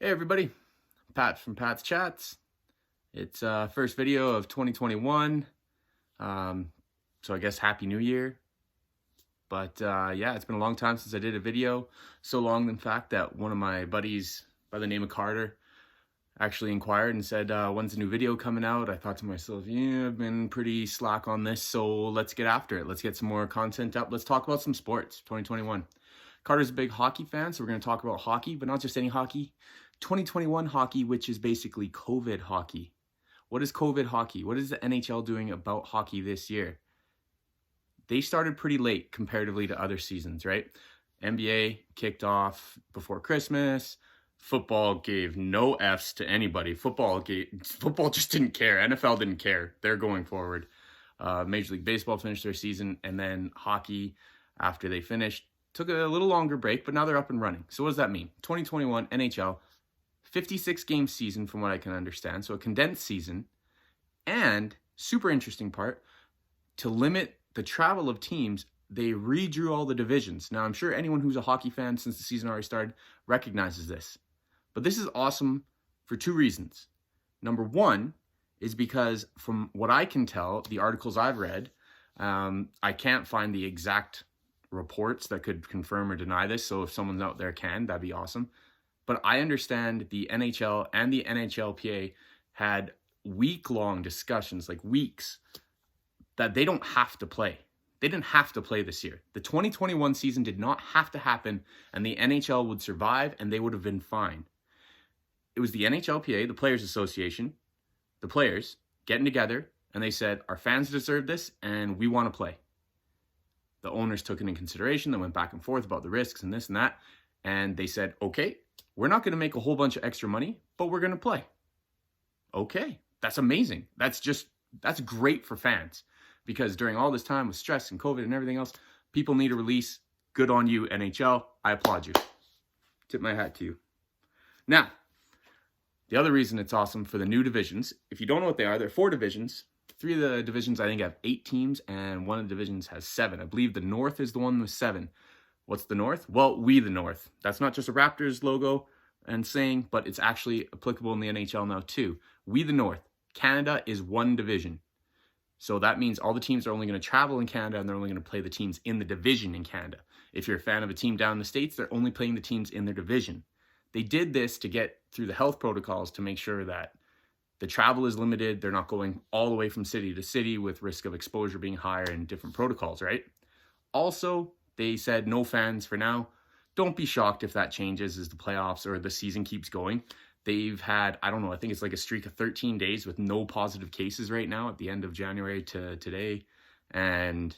Hey everybody, Pat from Pat's Chats. It's first video of 2021. So I guess Happy New Year. But yeah, it's been a long time since I did a video. So long, in fact, that one of my buddies by the name of Carter actually inquired and said, when's the new video coming out? I thought to myself, yeah, I've been pretty slack on this, so let's get after it. Let's get some more content up. Let's talk about some sports, 2021. Carter's a big hockey fan, so we're going to talk about hockey, but not just any hockey. 2021 hockey, which is basically COVID hockey. What is COVID hockey? What is the NHL doing about hockey this year? They started pretty late comparatively to other seasons, right? NBA kicked off before Christmas. Football gave no F's to anybody. Football just didn't care. NFL didn't care. They're going forward. Major League Baseball finished their season, and then hockey, after they finished, took a little longer break, but now they're up and running. So what does that mean? 2021 NHL, 56-game season from what I can understand. So a condensed season. And super interesting part, to limit the travel of teams, they redrew all the divisions. Now, I'm sure anyone who's a hockey fan since the season already started recognizes this. But this is awesome for two reasons. Number one is because from what I can tell, the articles I've read, I can't find the exact reports that could confirm or deny this. So if someone out there can, that'd be awesome. But I understand the NHL and the NHLPA had week-long discussions, like weeks, that they don't have to play. They didn't have to play this year. The 2021 season did not have to happen, and the NHL would survive, and they would have been fine. It was the NHLPA, the Players Association, the players getting together, and they said, our fans deserve this, and we want to play. The owners took it in consideration. They went back and forth about the risks and this and that, and they said, okay, we're not going to make a whole bunch of extra money, but we're going to play. Okay, that's amazing. That's great for fans, because during all this time with stress and COVID and everything else, people need a release. Good on you, NHL. I applaud you. Tip my hat to you. Now, the other reason it's awesome for the new divisions, if you don't know what they are, there are 4 divisions. 3 of the divisions, I think, have 8 teams, and one of the divisions has 7. I believe the North is the one with 7. What's the North? Well, we the North. That's not just a Raptors logo and saying, but it's actually applicable in the NHL now too. We the North. Canada is one division. So that means all the teams are only going to travel in Canada, and they're only going to play the teams in the division in Canada. If you're a fan of a team down in the States, they're only playing the teams in their division. They did this to get through the health protocols to make sure that the travel is limited. They're not going all the way from city to city with risk of exposure being higher and different protocols, right? Also, they said no fans for now. Don't be shocked if that changes as the playoffs or the season keeps going. They've had, I don't know, I think it's like a streak of 13 days with no positive cases right now at the end of January to today. And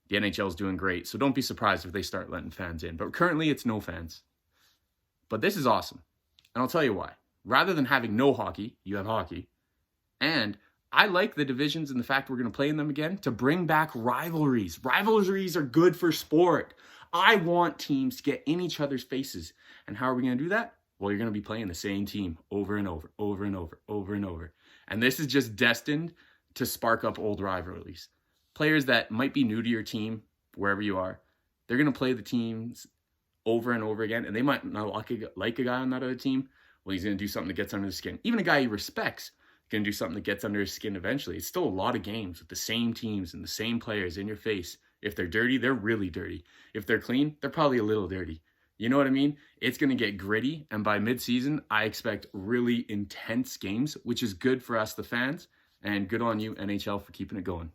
the NHL is doing great. So don't be surprised if they start letting fans in. But currently it's no fans. But this is awesome. And I'll tell you why. Rather than having no hockey, you have hockey. And I like the divisions and the fact we're going to play in them again to bring back rivalries. Rivalries are good for sport. I want teams to get in each other's faces. And how are we going to do that? Well, you're going to be playing the same team over and over, over and over, over and over. And this is just destined to spark up old rivalries. Players that might be new to your team, wherever you are, they're going to play the teams over and over again. And they might not like a guy on that other team. Well, he's going to do something that gets under his skin. Even a guy he respects going to do something that gets under his skin eventually. It's still a lot of games with the same teams and the same players in your face. If they're dirty, they're really dirty. If they're clean, they're probably a little dirty. You know what I mean? It's going to get gritty, and by mid-season, I expect really intense games, which is good for us, the fans, and good on you, NHL, for keeping it going.